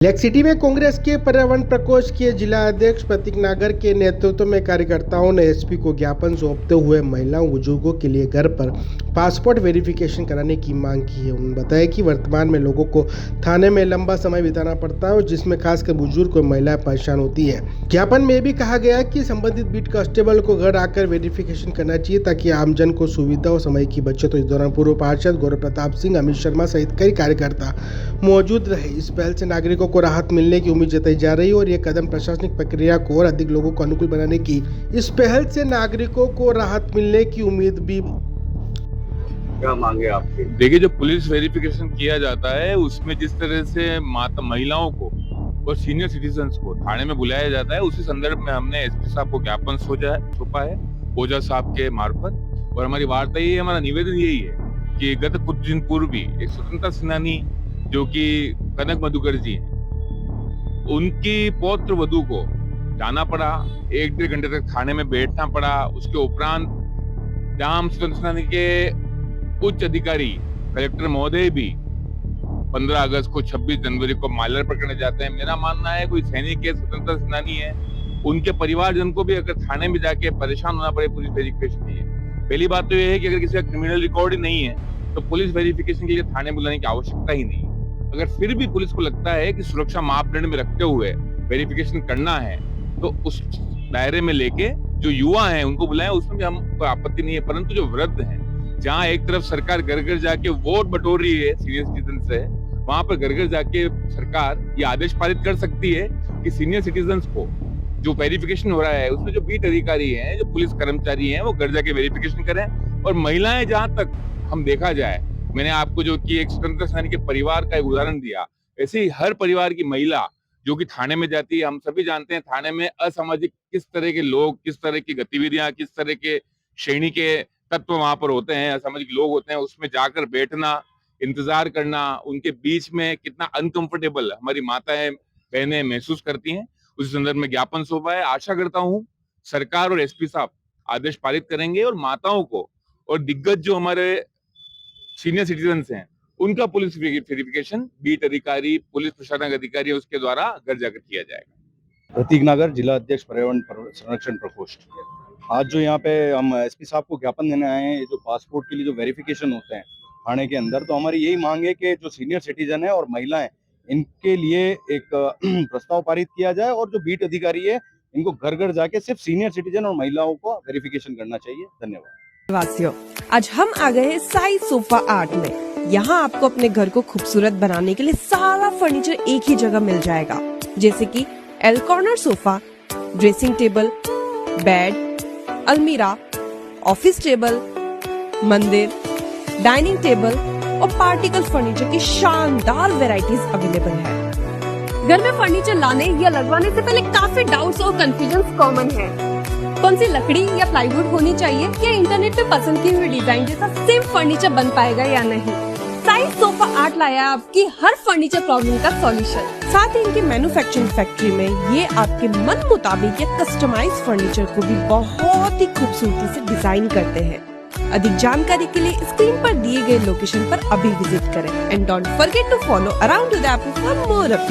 Lake city में कांग्रेस के पर्यावरण प्रकोष्ठ के जिला अध्यक्ष प्रतीक नागर के नेतृत्व में कार्यकर्ताओं ने एसपी को ज्ञापन सौंपते हुए महिलाओं बुजुर्गों के लिए घर पर पासपोर्ट वेरिफिकेशन कराने की मांग की है। उन्होंने बताया कि वर्तमान में लोगों को थाने में लंबा समय बिताना पड़ता है और जिसमें खासकर बुजुर्ग और महिलाएं परेशान होती है। ज्ञापन में भी कहा गया कि संबंधित बीट कांस्टेबल को घर आकर वेरिफिकेशन करना चाहिए ताकि आमजन को सुविधा और समय की बचत हो। इस दौरान पूर्व पार्षद गौरव प्रताप सिंह, अमित शर्मा सहित कई कार्यकर्ता मौजूद रहे। इस पहल से नागरिकों को राहत मिलने की उम्मीद जताई जा रही है और यह कदम प्रशासनिक प्रक्रिया को और अधिक लोगों को अनुकूल बनाने की इस पहल से नागरिकों को राहत मिलने की उम्मीद भी। क्या मांगे आपके? देखिए, जो पुलिस वेरिफिकेशन किया जाता है उसमें जिस तरह से महिलाओं को और सीनियर सिटीजन्स को थाने में बुलाया जाता है, उसी संदर्भ में हमने एसपी साहब को ज्ञापन सौंपा है ओझा साहब के मार्फत। और हमारी वार्ता ये, हमारा निवेदन यही है कि गत कुछ दिन पूर्व भी एक स्वतंत्रता सेनानी जो कि कनक मधुकर जी हैं, उनकी पौत्र वधू को जाना पड़ा, 1-1.5 घंटे तक थाने में बैठना पड़ा। उसके उपरांत जहां स्वतंत्रता सेनानी के उच्च अधिकारी कलेक्टर महोदय भी 15 अगस्त को 26 जनवरी को माल्यार्पण करने जाते हैं। मेरा मानना है कोई सैनिक है, स्वतंत्रता सेनानी है, उनके परिवारजन को भी अगर थाने में जाके परेशान होना पड़े पुलिस वेरिफिकेशन के लिए, पहली बात तो यह है कि अगर किसी का क्रिमिनल रिकॉर्ड ही नहीं है तो पुलिस वेरिफिकेशन के लिए थाने बुलाने की आवश्यकता ही नहीं है। अगर फिर भी पुलिस को लगता है कि सुरक्षा मापदंड में रखते हुए वेरिफिकेशन करना है तो उस दायरे में लेके जो युवा हैं उनको बुलाएं, उसमें भी हम कोई आपत्ति नहीं है। परंतु जो वृद्ध हैं, जहां एक तरफ सरकार घर घर जाके वोट बटोर रही है सीनियर सिटीजन से, वहां पर घर घर जाके सरकार ये आदेश पारित कर सकती है कि सीनियर सिटीजन को जो वेरिफिकेशन हो रहा है उसमें जो बीट अधिकारी हैं, जो पुलिस कर्मचारी हैं, वो घर जाके वेरिफिकेशन करें। और महिलाएं, जहां तक हम देखा जाए, मैंने आपको जो कि एक स्वतंत्रता सेनानी के परिवार का एक उदाहरण दिया, ऐसे ही हर परिवार की महिला जो कि थाने में जाती है, हम सभी जानते हैं थाने में असामाजिक किस तरह के लोग, किस तरह की गतिविधियां, किस तरह के श्रेणी के तत्व वहां पर होते हैं, असामाजिक लोग होते हैं। उसमें जाकर बैठना, इंतजार करना, उनके बीच में कितना अनकंफर्टेबल हमारी माताएं बहनें महसूस करती हैं। उस संदर्भ में ज्ञापन सौंपा है। आशा करता हूं सरकार और एसपी साहब आदेश पारित करेंगे और माताओं को और दिग्गज जो हमारे सीनियर सिटीजन हैं उनका पुलिस वेरिफिकेशन बीट अधिकारी, पुलिस प्रशासनिक अधिकारी उसके द्वारा घर जाकर किया जाएगा। प्रतीक नागर, जिला अध्यक्ष पर्यावरण संरक्षण प्रकोष्ठ। आज जो यहाँ पे हम एसपी साहब को ज्ञापन देने आए हैं, ये जो पासपोर्ट के लिए जो वेरिफिकेशन होते हैं थाने के अंदर, तो हमारी यही मांग है कि जो सीनियर सिटीजन है और महिलाएं, इनके लिए एक प्रस्ताव पारित किया जाए और जो बीट अधिकारी है इनको घर घर जाके सिर्फ सीनियर सिटीजन और महिलाओं को वेरिफिकेशन करना चाहिए। धन्यवाद। वासियों, आज हम आ गए हैं साई सोफा आर्ट में। यहाँ आपको अपने घर को खूबसूरत बनाने के लिए सारा फर्नीचर एक ही जगह मिल जाएगा, जैसे कि L corner sofa, dressing table, bed, अलमीरा, ऑफिस टेबल, मंदिर, डाइनिंग टेबल और पार्टिकल फर्नीचर की शानदार वैरायटीज अवेलेबल है। घर में फर्नीचर लाने या लगवाने से पहले काफी डाउट्स और कंफ्यूजन कॉमन है। कौन सी लकड़ी या प्लाईवुड होनी चाहिए, या इंटरनेट पे पसंद की हुई डिजाइन जैसा सेम फर्नीचर बन पाएगा या नहीं। साई सोफा आर्ट लाया आपकी हर फर्नीचर प्रॉब्लम का सॉल्यूशन। साथ ही इनकी मैन्युफैक्चरिंग फैक्ट्री में ये आपके मन मुताबिक या कस्टमाइज फर्नीचर को भी बहुत ही खूबसूरती से डिजाइन करते हैं। अधिक जानकारी के लिए स्क्रीन पर दिए गए लोकेशन पर अभी विजिट करें and don't forget to follow around the app for more update.